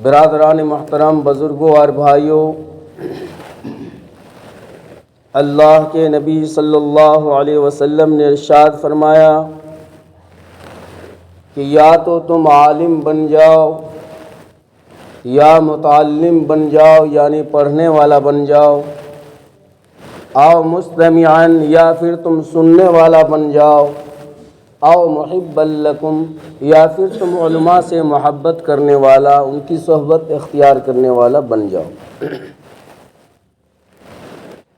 برادران محترم، بزرگوں اور بھائیوں، اللہ کے نبی صلی اللہ علیہ وسلم نے ارشاد فرمایا کہ یا تو تم عالم بن جاؤ یا متعلم بن جاؤ، یعنی پڑھنے والا بن جاؤ، او مستمعن، یا پھر تم سننے والا بن جاؤ، او محب لکم، یا پھر تم علماء سے محبت کرنے والا، ان کی صحبت اختیار کرنے والا بن جاؤ۔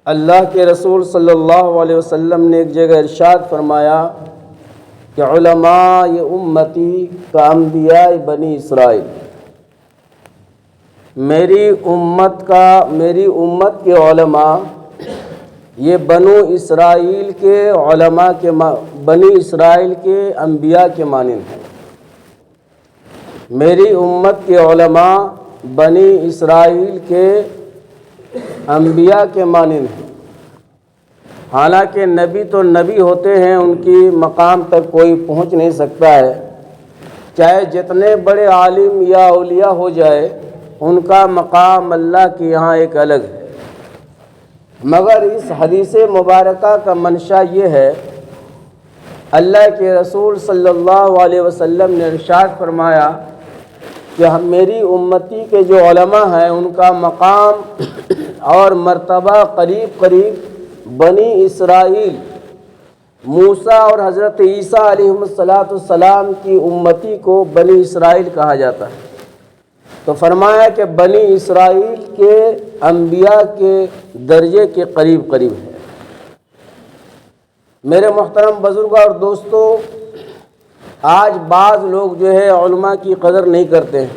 اللہ کے رسول صلی اللہ علیہ وسلم نے ایک جگہ ارشاد فرمایا کہ علماء یہ امتی کا انبیاء بنی اسرائیل، میری امت کے علماء یہ بنو اسرائیل کے علماء کے بنی اسرائیل کے انبیاء کے مانند ہیں۔ میری امت کے علماء بنی اسرائیل کے انبیاء کے مانند ہیں۔ حالانکہ نبی تو نبی ہوتے ہیں، ان کی مقام تک کوئی پہنچ نہیں سکتا ہے، چاہے جتنے بڑے عالم یا اولیاء ہو جائے، ان کا مقام اللہ کے یہاں ایک الگ ہے۔ مگر اس حدیث مبارکہ کا منشا یہ ہے، اللہ کے رسول صلی اللہ علیہ وسلم نے ارشاد فرمایا کہ میری امتی کے جو علماء ہیں ان کا مقام اور مرتبہ قریب قریب بنی اسرائیل، موسیٰ اور حضرت عیسیٰ علیہ السلام کی امتی کو بنی اسرائیل کہا جاتا ہے۔ تو فرمایا کہ بنی اسرائیل کے انبیاء کے درجے کے قریب قریب ہے۔ میرے محترم بزرگوں اور دوستو، آج بعض لوگ جو ہے علماء کی قدر نہیں کرتے ہیں،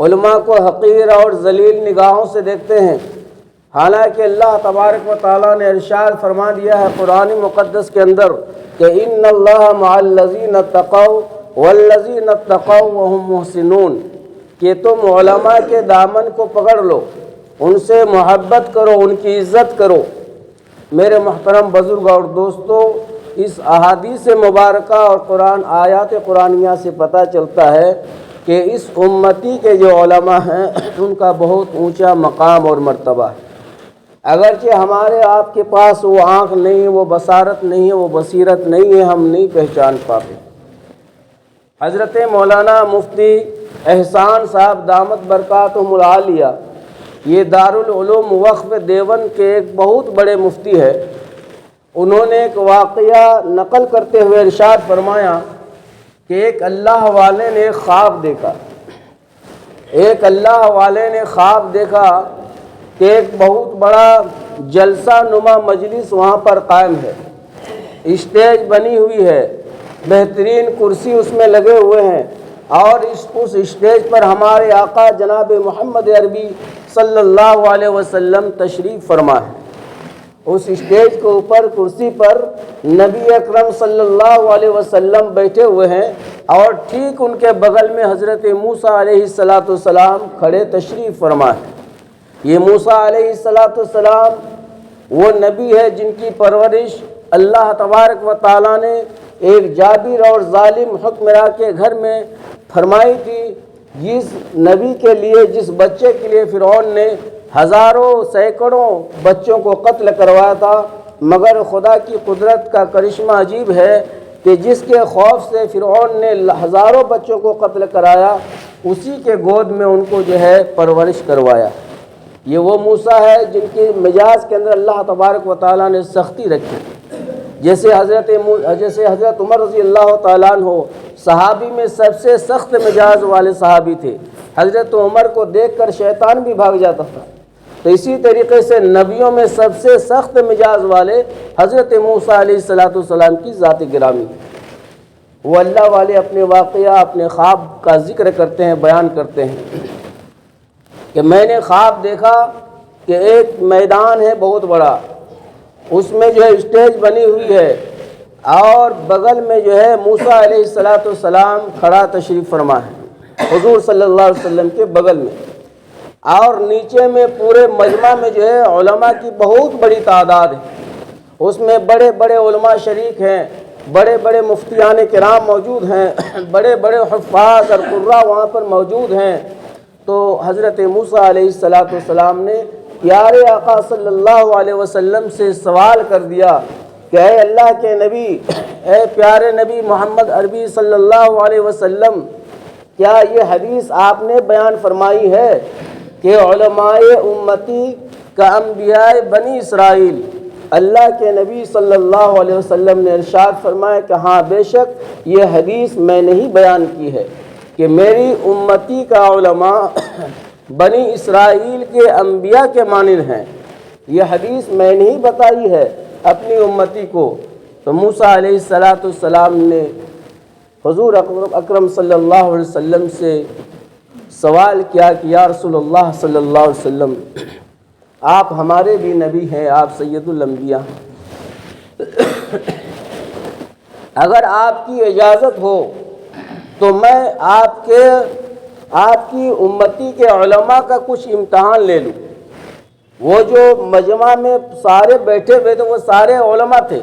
علماء کو حقیر اور ذلیل نگاہوں سے دیکھتے ہیں، حالانکہ اللہ تبارک و تعالیٰ نے ارشاد فرما دیا ہے قرآن مقدس کے اندر کہ ان اللہ مع الذین اتقوا والذین اتقوا وهم محسنون، کہ تم علماء کے دامن کو پکڑ لو، ان سے محبت کرو، ان کی عزت کرو۔ میرے محترم بزرگ اور دوستو، اس احادیث مبارکہ اور آیات قرآنیہ سے پتہ چلتا ہے کہ اس امتی کے جو علماء ہیں ان کا بہت اونچا مقام اور مرتبہ ہے۔ اگرچہ ہمارے آپ کے پاس وہ آنکھ نہیں ہے، وہ بصارت نہیں ہے، وہ بصیرت نہیں ہے، ہم نہیں پہچان پاتے۔ حضرت مولانا مفتی احسان صاحب دامت برکاتہم العالیہ، یہ دارالعلوم وقف دیوبند کے ایک بہت بڑے مفتی ہے، انہوں نے ایک واقعہ نقل کرتے ہوئے ارشاد فرمایا کہ ایک اللہ والے نے خواب دیکھا کہ ایک بہت بڑا جلسہ نما مجلس وہاں پر قائم ہے، اسٹیج بنی ہوئی ہے، بہترین کرسی اس میں لگے ہوئے ہیں، اور اس اسٹیج پر ہمارے آقا جناب محمد عربی صلی اللہ علیہ وسلم تشریف فرما ہے۔ اس اسٹیج کے اوپر کرسی پر نبی اکرم صلی اللہ علیہ وسلم بیٹھے ہوئے ہیں، اور ٹھیک ان کے بغل میں حضرت موسیٰ علیہ السلام کھڑے تشریف فرما ہے۔ یہ موسیٰ علیہ السلام وہ نبی ہے جن کی پرورش اللہ تبارک و تعالیٰ نے ایک جابر اور ظالم حکمراں کے گھر میں فرمائی تھی، جس نبی کے لیے، جس بچے کے لیے فرعون نے ہزاروں سینکڑوں بچوں کو قتل کروایا تھا، مگر خدا کی قدرت کا کرشمہ عجیب ہے کہ جس کے خوف سے فرعون نے ہزاروں بچوں کو قتل کرایا، اسی کے گود میں ان کو جو ہے پرورش کروایا۔ یہ وہ موسیٰ ہے جن کی مزاج کے اندر اللہ تبارک و تعالیٰ نے سختی رکھی، جیسے حضرت عمر رضی اللہ تعالیٰ عنہ صحابی میں سب سے سخت مزاج والے صحابی تھے، حضرت عمر کو دیکھ کر شیطان بھی بھاگ جاتا تھا۔ تو اسی طریقے سے نبیوں میں سب سے سخت مزاج والے حضرت موسیٰ علیہ السلام کی ذات گرامی ہے۔ وہ اللہ والے اپنے واقعہ، اپنے خواب کا ذکر کرتے ہیں، بیان کرتے ہیں کہ میں نے خواب دیکھا کہ ایک میدان ہے بہت بڑا، اس میں جو ہے اسٹیج بنی ہوئی ہے، اور بغل میں جو ہے موسیٰ علیہ السلام کھڑا تشریف فرما ہے حضور صلی اللہ علیہ وسلم کے بغل میں، اور نیچے میں پورے مجمع میں جو ہے علماء کی بہت بڑی تعداد ہے، اس میں بڑے بڑے علماء شریک ہیں، بڑے بڑے مفتیان کرام موجود ہیں، بڑے بڑے حفاظ اور قراء وہاں پر موجود ہیں۔ تو حضرت موسیٰ علیہ السلام نے پیارے آقا صلی اللہ علیہ وسلم سے سوال کر دیا کہ اے اللہ کے نبی، اے پیارے نبی محمد عربی صلی اللہ علیہ وسلم، کیا یہ حدیث آپ نے بیان فرمائی ہے کہ علماء امتی کا انبیاء بنی اسرائیل؟ اللہ کے نبی صلی اللہ علیہ وسلم نے ارشاد فرمایا کہ ہاں بے شک یہ حدیث میں نے ہی بیان کی ہے کہ میری امتی کا علماء بنی اسرائیل کے انبیاء کے مانند ہیں۔ یہ حدیث میں نے ہی بتائی ہے اپنی امتی کو۔ تو موسیٰ علیہ السلام نے حضور اکرم صلی اللہ علیہ وسلم سے سوال کیا کہ یا رسول اللہ صلی اللہ علیہ وسلم، آپ ہمارے بھی نبی ہیں، آپ سید الانبیاء ہیں، اگر آپ کی اجازت ہو تو میں آپ کی امتی کے علماء کا کچھ امتحان لے لوں۔ وہ جو مجمع میں سارے بیٹھے ہوئے تھے وہ سارے علماء تھے۔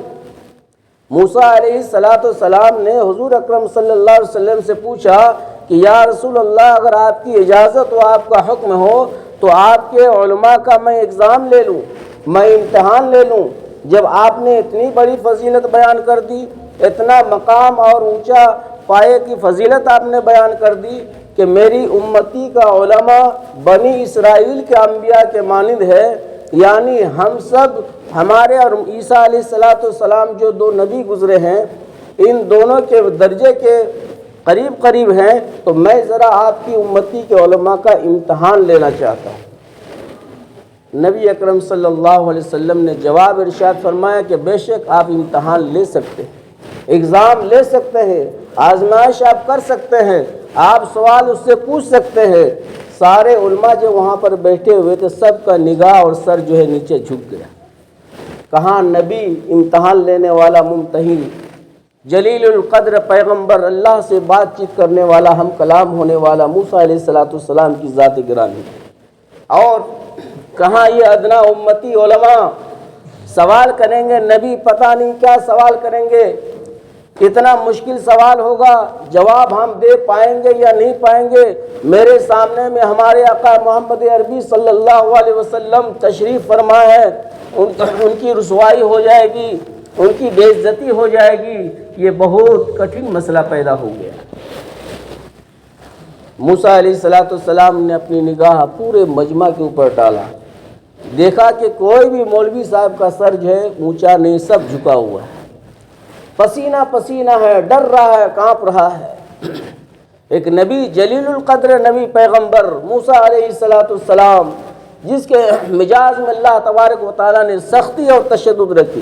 موسیٰ علیہ السلام نے حضور اکرم صلی اللہ علیہ وسلم سے پوچھا کہ یا رسول اللہ، اگر آپ کی اجازت ہو، آپ کا حکم ہو تو آپ کے علماء کا میں اگزام لے لوں، میں امتحان لے لوں۔ جب آپ نے اتنی بڑی فضیلت بیان کر دی، اتنا مقام اور اونچا پائے کی فضیلت آپ نے بیان کر دی کہ میری امتی کا علماء بنی اسرائیل کے انبیاء کے مانند ہے، یعنی ہم سب، ہمارے اور عیسیٰ علیہ السلام جو دو نبی گزرے ہیں، ان دونوں کے درجے کے قریب قریب ہیں، تو میں ذرا آپ کی امتی کے علماء کا امتحان لینا چاہتا ہوں۔ نبی اکرم صلی اللہ علیہ وسلم نے جواب ارشاد فرمایا کہ بے شک آپ امتحان لے سکتے ہیں، اگزام لے سکتے ہیں، آزمائش آپ کر سکتے ہیں، آپ سوال اس سے پوچھ سکتے ہیں۔ سارے علماء جو وہاں پر بیٹھے ہوئے تھے، سب کا نگاہ اور سر جو ہے نیچے جھک گیا۔ کہاں نبی، امتحان لینے والا، ممتحن، جلیل القدر پیغمبر، اللہ سے بات چیت کرنے والا، ہم کلام ہونے والا موسیٰ علیہ السلام کی ذات گرامی، اور کہاں یہ ادنا امتی علماء سوال کریں گے؟ نبی پتہ نہیں کیا سوال کریں گے، کتنا مشکل سوال ہوگا، جواب ہم دے پائیں گے یا نہیں پائیں گے؟ میرے سامنے میں ہمارے آقا محمد عربی صلی اللہ علیہ وسلم تشریف فرما ہے، ان کی رسوائی ہو جائے گی، ان کی بے عزتی ہو جائے گی، یہ بہت کٹھن مسئلہ پیدا ہو گیا۔ موسیٰ علیہ السلام نے اپنی نگاہ پورے مجمع کے اوپر ڈالا، دیکھا کہ کوئی بھی مولوی صاحب کا سر جو ہے اونچا نہیں، سب جھکا ہوا ہے، پسینہ پسینہ ہے، ڈر رہا ہے، کانپ رہا ہے۔ ایک نبی، جلیل القدر نبی پیغمبر موسیٰ علیہ السلام، جس کے مزاج میں اللہ تبارک و تعالیٰ نے سختی اور تشدد رکھی،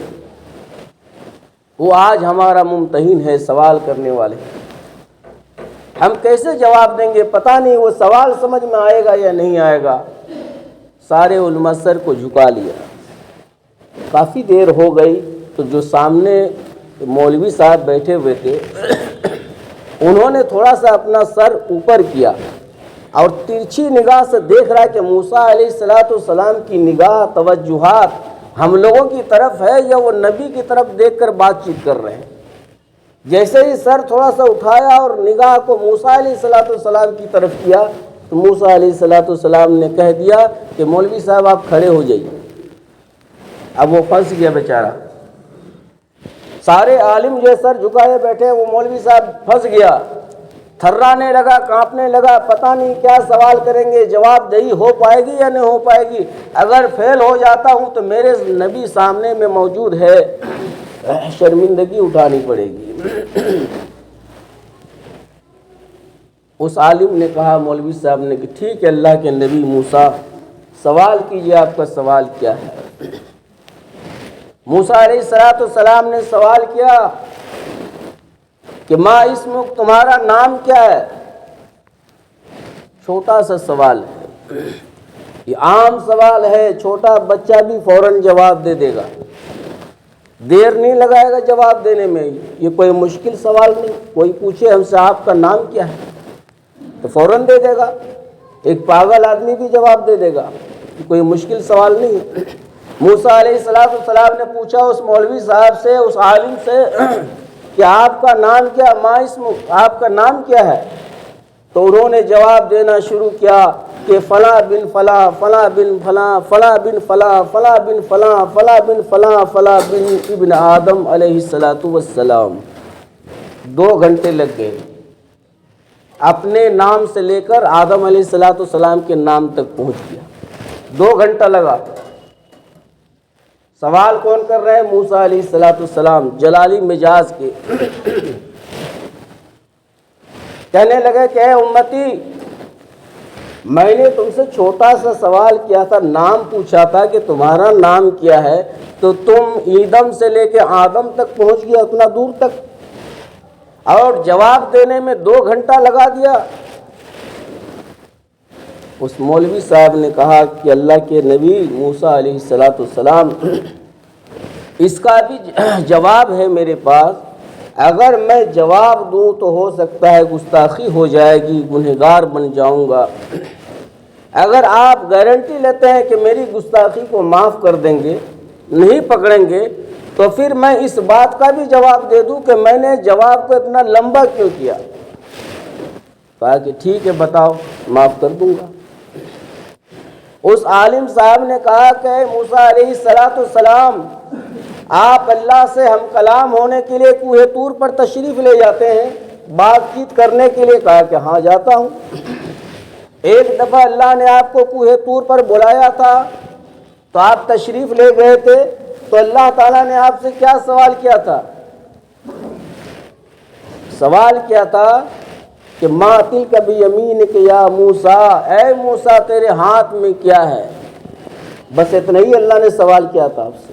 وہ آج ہمارا ممتحن ہے، سوال کرنے والے۔ ہم کیسے جواب دیں گے؟ پتہ نہیں وہ سوال سمجھ میں آئے گا یا نہیں آئے گا۔ سارے علماء سر کو جھکا لیا۔ کافی دیر ہو گئی تو جو سامنے مولوی صاحب بیٹھے ہوئے تھے، انہوں نے تھوڑا سا اپنا سر اوپر کیا اور ترچھی نگاہ سے دیکھ رہا ہے کہ موسیٰ علیہ السلام کی نگاہ، توجہات ہم لوگوں کی طرف ہے یا وہ نبی کی طرف دیکھ کر بات چیت کر رہے ہیں۔ جیسے ہی سر تھوڑا سا اٹھایا اور نگاہ کو موسیٰ علیہ السلام کی طرف کیا تو موسیٰ علیہ السلام نے کہہ دیا کہ مولوی صاحب آپ کھڑے ہو جائیے۔ اب وہ پھنس گیا بیچارہ، سارے عالم جو سر جھکائے بیٹھے، وہ مولوی صاحب پھنس گیا، تھرانے لگا، کانپنے لگا، پتہ نہیں کیا سوال کریں گے، جواب دہی ہو پائے گی یا نہیں ہو پائے گی۔ اگر فیل ہو جاتا ہوں تو میرے نبی سامنے میں موجود ہے، شرمندگی اٹھانی پڑے گی۔ اس عالم نے کہا، مولوی صاحب نے کہ ٹھیک ہے اللہ کے نبی موسیٰ، سوال کیجئے، آپ کا سوال کیا ہے؟ موسیٰ علیہ السلام نے سوال کیا کہ ما اسمک، تمہارا نام کیا ہے؟ چھوٹا سا سوال ہے، یہ عام سوال ہے، چھوٹا بچہ بھی فوراً جواب دے دے گا، دیر نہیں لگائے گا جواب دینے میں۔ یہ کوئی مشکل سوال نہیں، کوئی پوچھے ہم سے آپ کا نام کیا ہے تو فوراً دے دے گا، ایک پاگل آدمی بھی جواب دے دے گا، کوئی مشکل سوال نہیں ہے۔ موسیٰ علیہ السلام نے پوچھا اس مولوی صاحب سے، اس عالم سے کہ آپ کا نام کیا؟ ما اسمک، آپ کا نام کیا ہے؟ تو انہوں نے جواب دینا شروع کیا کہ فلاں بن فلاں، فلاں بن فلاں، فلاں بن فلاں، فلاں بن فلاں، فلاں بن فلاں، فلاں بن ابن آدم علیہ الصلاۃ والسلام۔ 2 گھنٹے لگ گئے، اپنے نام سے لے کر آدم علیہ الصلاۃ والسلام کے نام تک پہنچ گیا۔ 2 گھنٹہ لگا۔ سوال کون کر رہے ہیں؟ موسیٰ علیہ الصلاۃ والسلام، جلالی مزاج کے۔ کہنے لگے کہ اے امتی، میں نے تم سے چھوٹا سا سوال کیا تھا، نام پوچھا تھا کہ تمہارا نام کیا ہے، تو تم ایدم سے لے کے آدم تک پہنچ گیا، اتنا دور تک، اور جواب دینے میں 2 گھنٹہ لگا دیا۔ اس مولوی صاحب نے کہا کہ اللہ کے نبی موسیٰ علیہ الصلاۃ والسلام، اس کا بھی جواب ہے میرے پاس، اگر میں جواب دوں تو ہو سکتا ہے گستاخی ہو جائے گی، گنہگار بن جاؤں گا۔ اگر آپ گارنٹی لیتے ہیں کہ میری گستاخی کو معاف کر دیں گے، نہیں پکڑیں گے، تو پھر میں اس بات کا بھی جواب دے دوں کہ میں نے جواب کو اتنا لمبا کیوں کیا۔ کہا کہ ٹھیک ہے بتاؤ، معاف کر دوں گا۔ اس عالم صاحب نے کہا کہ اے موسیٰ علیہ الصلاۃ والسلام، آپ اللہ سے ہم کلام ہونے کے لیے کوہ طور پر تشریف لے جاتے ہیں بات چیت کرنے کے لیے؟ کہا کہ ہاں جاتا ہوں۔ ایک دفعہ اللہ نے آپ کو کوہ طور پر بلایا تھا تو آپ تشریف لے گئے تھے، تو اللہ تعالیٰ نے آپ سے کیا سوال کیا تھا؟ سوال کیا تھا کہ ما تلک بیمینک یا موسیٰ، اے موسیٰ تیرے ہاتھ میں کیا ہے؟ بس اتنا ہی اللہ نے سوال کیا تھا آپ سے۔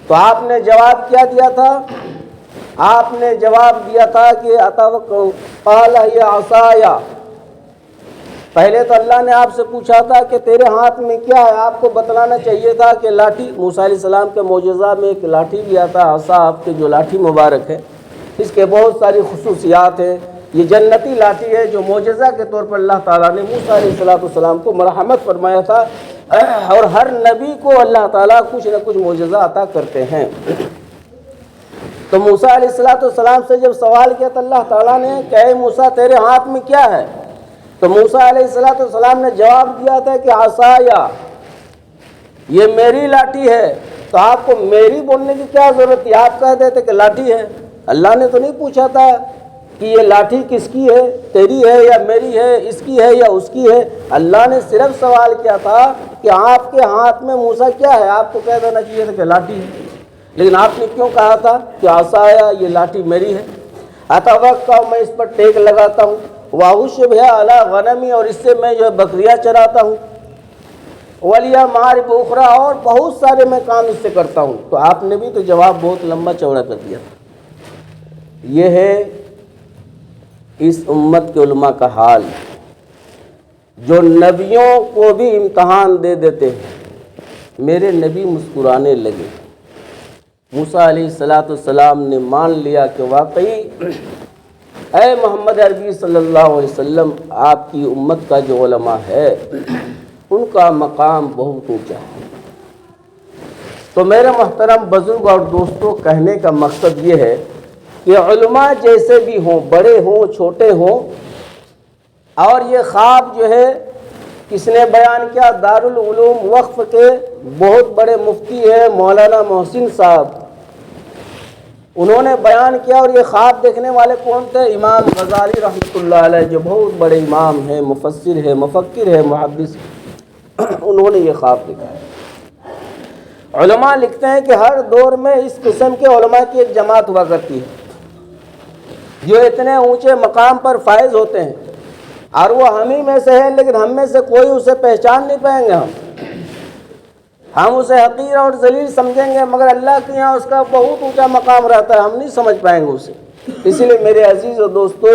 تو آپ نے جواب کیا دیا تھا؟ آپ نے جواب دیا تھا کہ قال یا عصایا۔ پہلے تو اللہ نے آپ سے پوچھا تھا کہ تیرے ہاتھ میں کیا ہے، آپ کو بتلانا چاہیے تھا کہ لاٹھی۔ موسیٰ علیہ السلام کے معجزہ میں ایک لاٹھی بھی آتا، عصا، آپ کے جو لاٹھی مبارک ہے، اس کے بہت ساری خصوصیات ہیں۔ یہ جنتی لاٹھی ہے جو معجزہ کے طور پر اللہ تعالیٰ نے موسیٰ علیہ السلام کو مرحمت فرمایا تھا، اور ہر نبی کو اللہ تعالیٰ کچھ نہ کچھ معجزہ عطا کرتے ہیں۔ تو موسیٰ علیہ السلام سے جب سوال کیا تو اللہ تعالیٰ نے کہ اے موسیٰ تیرے ہاتھ میں کیا ہے؟ تو موسیٰ علیہ السلام نے جواب دیا تھا کہ عصایا، یہ میری لاٹھی ہے۔ تو آپ کو میری بولنے کی کیا ضرورت تھی؟ آپ کہہ دیتے کہ لاٹھی ہے۔ اللہ نے تو نہیں پوچھا تھا کہ یہ لاٹھی کس کی ہے، تیری ہے یا میری ہے، اس کی ہے یا اس کی ہے۔ اللہ نے صرف سوال کیا تھا کہ آپ کے ہاتھ میں موسیٰ کیا ہے؟ آپ کو کہہ دینا چاہیے تھا کہ لاٹھی ہے، لیکن آپ نے کیوں کہا تھا کہ عصایا، یہ لاٹھی میری ہے۔ اتوکا، میں اس پر ٹیک لگاتا ہوں، واہش بھیا علی غنمی، اور اس سے میں جو ہے بکریاں چراتا ہوں، ولیہ معارب اخرى، اور بہت سارے میں کام اس سے کرتا ہوں۔ تو آپ نے بھی تو جواب بہت لمبا چوڑا کر دیا۔ یہ ہے اس امت کے علماء کا حال، جو نبیوں کو بھی امتحان دے دیتے ہیں۔ میرے نبی مسکرانے لگے۔ موسیٰ علیہ السلام نے مان لیا کہ واقعی اے محمد عربی صلی اللہ علیہ وسلم، آپ کی امت کا جو علماء ہے ان کا مقام بہت اونچا ہے۔ تو میرے محترم بزرگ اور دوستوں، کہنے کا مقصد یہ ہے کہ علماء جیسے بھی ہوں، بڑے ہوں چھوٹے ہوں، اور یہ خواب جو ہے کس نے بیان کیا؟ دارالعلوم وقف کے بہت بڑے مفتی ہیں مولانا محسن صاحب، انہوں نے بیان کیا۔ اور یہ خواب دیکھنے والے کون تھے؟ امام غزالی رحمۃ اللہ علیہ، جو بہت بڑے امام ہیں، مفسر ہے، مفکر ہے، محدث، انہوں نے یہ خواب دیکھا ہے۔ علماء لکھتے ہیں کہ ہر دور میں اس قسم کے علماء کی ایک جماعت ہوا کرتی ہے جو اتنے اونچے مقام پر فائز ہوتے ہیں، اور وہ ہم ہی میں سے ہے، لیکن ہم میں سے کوئی اسے پہچان نہیں پائیں گے۔ ہم اسے حقیر اور ذلیل سمجھیں گے، مگر اللہ کے یہاں اس کا بہت اونچا مقام رہتا ہے، ہم نہیں سمجھ پائیں گے اسے۔ اسی لیے میرے عزیز و دوستو،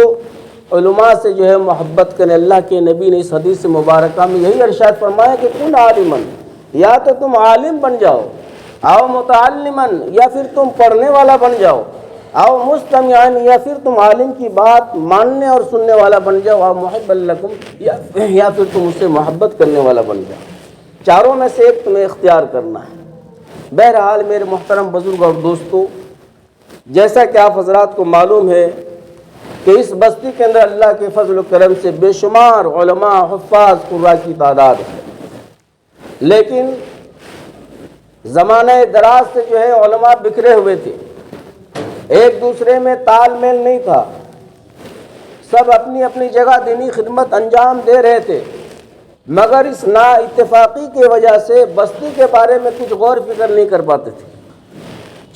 علماء سے جو ہے محبت کریں۔ اللہ کے نبی نے اس حدیث مبارکہ میں یہی ارشاد فرمایا کہ کن عالمن، یا تو تم عالم بن جاؤ، او متعلمن، یا پھر تم پڑھنے والا بن جاؤ، او مستمعن، یا پھر تم عالم کی بات ماننے اور سننے والا بن جاؤ، او محب لکم، یا پھر تم اس سے محبت کرنے والا بن جاؤ۔ چاروں میں سے ایک تمہیں اختیار کرنا ہے۔ بہرحال میرے محترم بزرگ اور دوستو، جیسا کہ آپ حضرات کو معلوم ہے کہ اس بستی کے اندر اللہ کے فضل و کرم سے بے شمار علماء، حفاظ، قراء کی تعداد ہے، لیکن زمانہ دراز سے جو ہے علماء بکھرے ہوئے تھے، ایک دوسرے میں تال میل نہیں تھا، سب اپنی اپنی جگہ دینی خدمت انجام دے رہے تھے، مگر اس نا اتفاقی کی وجہ سے بستی کے بارے میں کچھ غور فکر نہیں کر پاتے تھے،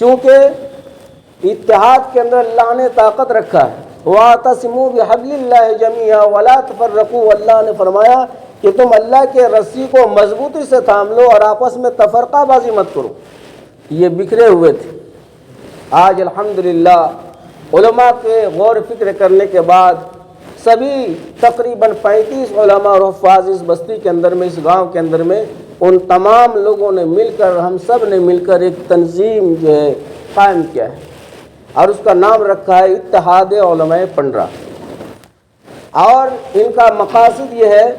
چونکہ اتحاد کے اندر اللہ نے طاقت رکھا ہے۔ وَاعْتَصِمُوا بِحَبْلِ اللَّهِ جَمِيعًا وَلَا تَفَرَّقُوا، اللہ نے فرمایا کہ تم اللہ کے رسی کو مضبوطی سے تھام لو اور آپس میں تفرقہ بازی مت کرو۔ یہ بکھرے ہوئے تھے، آج الحمدللہ علماء کے غور فکر کرنے کے بعد سبھی تقریباً 35 علماء اور حفاظ اس بستی کے اندر میں، اس گاؤں کے اندر میں، ان تمام لوگوں نے مل کر، ہم سب نے مل کر ایک تنظیم جو ہے قائم کیا ہے اور اس کا نام رکھا ہے اتحاد علماء پنڈرا۔ اور ان کا مقاصد یہ ہے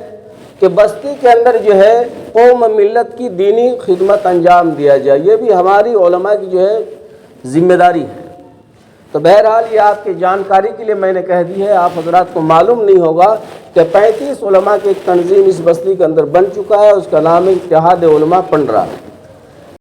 کہ بستی کے اندر جو ہے قوم ملت کی دینی خدمت انجام دیا جائے، یہ بھی ہماری علماء کی جو ہے ذمہ داری ہے۔ تو بہرحال یہ آپ کی جانکاری کے لیے میں نے کہہ دی ہے، آپ حضرات کو معلوم نہیں ہوگا کہ 35 علماء کی ایک تنظیم اس بستی کے اندر بن چکا ہے، اس کا نام ہے اتحاد علماء پنڈرا۔